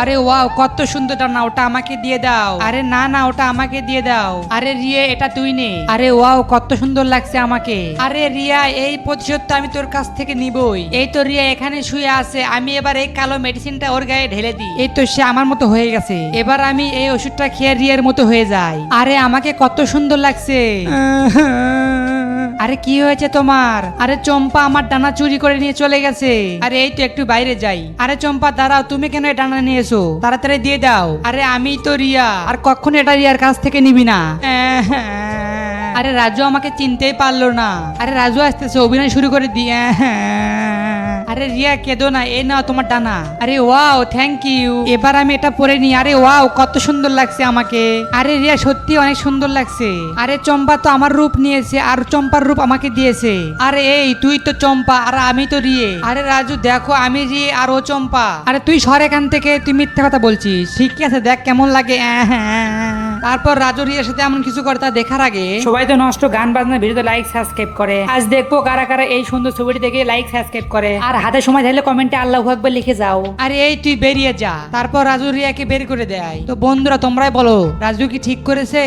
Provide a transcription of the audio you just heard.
আরে ওয়াও, কত সুন্দর ডানা, ওটা আমাকে দিয়ে দাও। আরে না না, ওটা আমাকে দিয়ে দাও। আরে রিয়া, এটা তুই নে। আরে ওয়াও, কত সুন্দর লাগছে আমাকে। আরে রিয়া, এই প্রতিশোধ তো আমি তোর কাছ থেকে নিবই। এই তো রিয়া এখানে শুয়ে আছে, আমি এবার এই কালো মেডিসিনটা ওর গায়ে ঢেলে দিই। এই তো সে আমার মতো হয়ে গেছে। এবার আমি এই ওষুধটা খেয়ে রিয়ার মতো হয়ে যাই। আরে আমাকে কত সুন্দর লাগছে। আরে কি হয়েছে তোমার? আরে চম্পা আমার ডানা চুরি করে নিয়ে চলে গেছে। আরে এই তো একটু বাইরে যাই। আরে চম্পা দাঁড়াও, তুমি কেন এই ডানা নিয়েছো? তাড়াতাড়ি দিয়ে দাও। আরে আমি তো রিয়া, আর কখনো এটা রিয়ার কাছ থেকে নিবি না। আরে রাজু আমাকে চিনতেই পারলো না। আরে রাজু আসতেছে, অভিনয় শুরু করে দিয়ে। আরে রিয়া কেঁদো না, এই নাও তোমার ডানা। আরে ওয়াও, থ্যাংক ইউ। এবার আমি এটা পরে নি। আরে ওয়াও, কত সুন্দর লাগছে আমাকে। আরে রিয়া সত্যি অনেক সুন্দর লাগছে। আরে চম্পা তো আমার রূপ নিয়েছে, আর চম্পার রূপ আমাকে দিয়েছে। আরে এই তুই তো চম্পা আর আমি তো রিয়ে। আরে রাজু দেখো, আমি রিয়ে আর ও চম্পা। আরে তুই সর এখান থেকে, তুই মিথ্যা কথা বলছিস। ঠিক আছে, দেখ কেমন লাগে। তারপর রাজু রিয়ার সাথে এমন কিছু করে তা দেখার আগে সবাই তো নষ্ট গান বাজনা ভিডিওতে লাইক সাবস্ক্রাইব করে। আজ দেখবো কারা কারা এই সুন্দর ছবিটি দেখে লাইক সাবস্ক্রাইব করে। আর হাতে সময় থাকলে কমেন্টে আল্লাহু আকবার লিখে যাও। আরে এই তুই বেরিয়ে যা। তারপর রাজু রিয়াকে বের করে দেয়। তো বন্ধুরা তোমরাই বলো, রাজু কি ঠিক করেছে?